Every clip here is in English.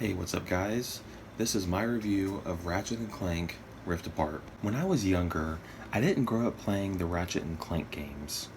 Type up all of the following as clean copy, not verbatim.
Hey, what's up guys? This is my review of Ratchet and Clank Rift Apart. When I was younger, I didn't grow up playing the Ratchet and Clank games.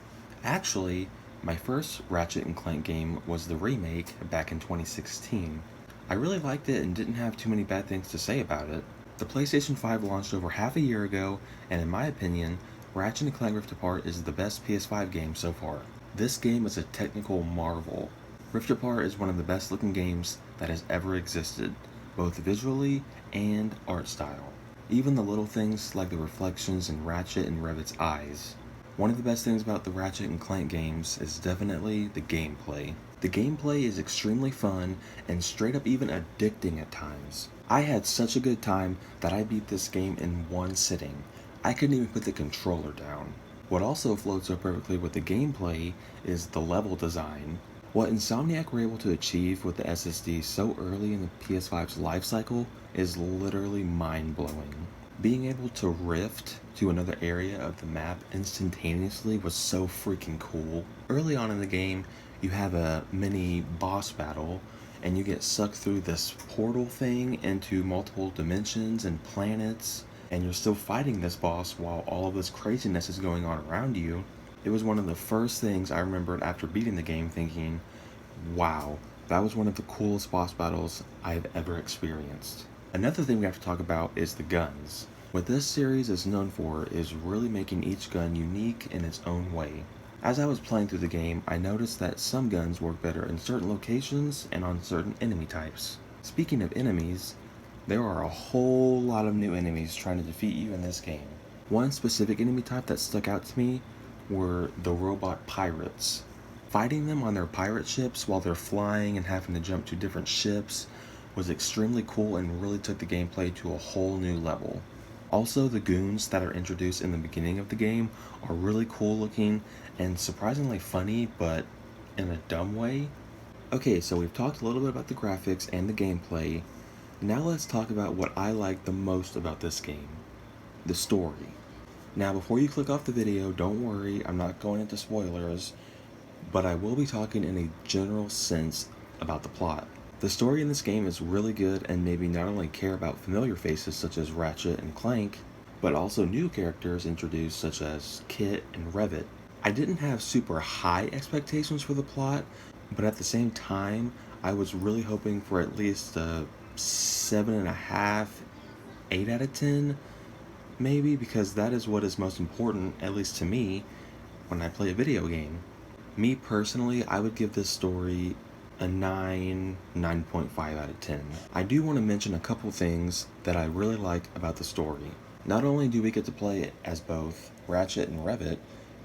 Actually, my first Ratchet and Clank game was the remake back in 2016. I really liked it and didn't have too many bad things to say about it. The PlayStation 5 launched over half a year ago, and in my opinion, Ratchet and Clank Rift Apart is the best PS5 game so far. This game is a technical marvel. Rift Apart is one of the best looking games that has ever existed, both visually and art style. Even the little things like the reflections in Ratchet and Revit's eyes. One of the best things about the Ratchet and Clank games is definitely the gameplay. The gameplay is extremely fun and straight up even addicting at times. I had such a good time that I beat this game in one sitting. I couldn't even put the controller down. What also floats so perfectly with the gameplay is the level design. What Insomniac were able to achieve with the SSD so early in the PS5's life cycle is literally mind-blowing. Being able to rift to another area of the map instantaneously was so freaking cool. Early on in the game, you have a mini boss battle, and you get sucked through this portal thing into multiple dimensions and planets, and you're still fighting this boss while all of this craziness is going on around you. It was one of the first things I remembered after beating the game thinking, wow, that was one of the coolest boss battles I've ever experienced. Another thing we have to talk about is the guns. What this series is known for is really making each gun unique in its own way. As I was playing through the game, I noticed that some guns work better in certain locations and on certain enemy types. Speaking of enemies, there are a whole lot of new enemies trying to defeat you in this game. One specific enemy type that stuck out to me were the robot pirates. Fighting them on their pirate ships while they're flying and having to jump to different ships was extremely cool and really took the gameplay to a whole new level. Also, the goons that are introduced in the beginning of the game are really cool looking and surprisingly funny, but in a dumb way. Okay, so we've talked a little bit about the graphics and the gameplay. Now let's talk about what I like the most about this game, the story. Now before you click off the video, don't worry, I'm not going into spoilers, but I will be talking in a general sense about the plot. The story in this game is really good and made me not only care about familiar faces such as Ratchet and Clank, but also new characters introduced such as Kit and Revit. I didn't have super high expectations for the plot, but at the same time, I was really hoping for at least a 7.5, 8 out of 10, maybe, because that is what is most important, at least to me, when I play a video game. Me personally, I would give this story a 9, 9.5 out of 10. I do want to mention a couple things that I really like about the story. Not only do we get to play as both Ratchet and Revit,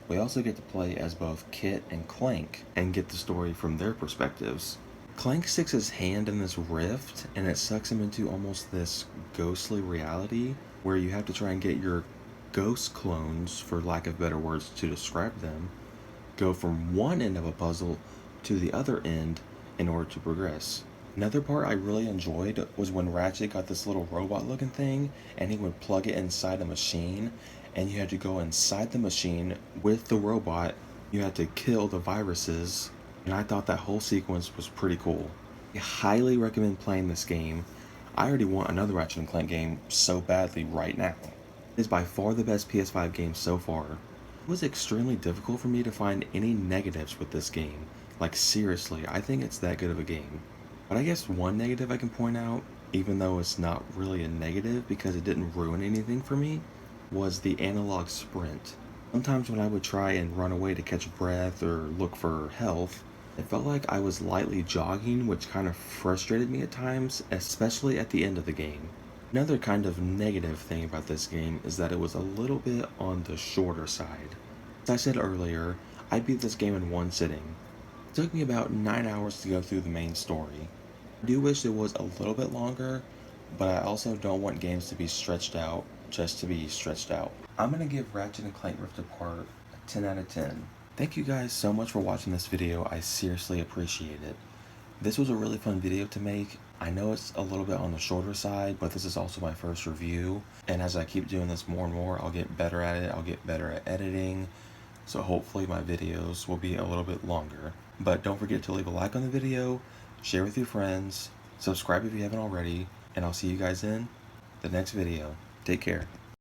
we also get to play as both Kit and Clank and get the story from their perspectives. Clank sticks his hand in this rift and it sucks him into almost this ghostly reality where you have to try and get your ghost clones, for lack of better words to describe them, go from one end of a puzzle to the other end in order to progress. Another part I really enjoyed was when Ratchet got this little robot looking thing and he would plug it inside a machine and you had to go inside the machine with the robot. You had to kill the viruses, and I thought that whole sequence was pretty cool. I highly recommend playing this game. I already want another Ratchet and Clank game so badly right now. It is by far the best PS5 game so far. It was extremely difficult for me to find any negatives with this game. Like seriously, I think it's that good of a game. But I guess one negative I can point out, even though it's not really a negative because it didn't ruin anything for me, was the analog sprint. Sometimes when I would try and run away to catch breath or look for health, it felt like I was lightly jogging, which kind of frustrated me at times, especially at the end of the game. Another kind of negative thing about this game is that it was a little bit on the shorter side. As I said earlier, I beat this game in one sitting. It took me about 9 hours to go through the main story. I do wish it was a little bit longer, but I also don't want games to be stretched out just to be stretched out. I'm going to give Ratchet and Clank Rift Apart a 10 out of 10. Thank you guys so much for watching this video, I seriously appreciate it. This was a really fun video to make. I know it's a little bit on the shorter side, but this is also my first review, and as I keep doing this more and more, I'll get better at it, I'll get better at editing, so hopefully my videos will be a little bit longer. But don't forget to leave a like on the video, share with your friends, Subscribe if you haven't already, and I'll see you guys in the next video. Take care.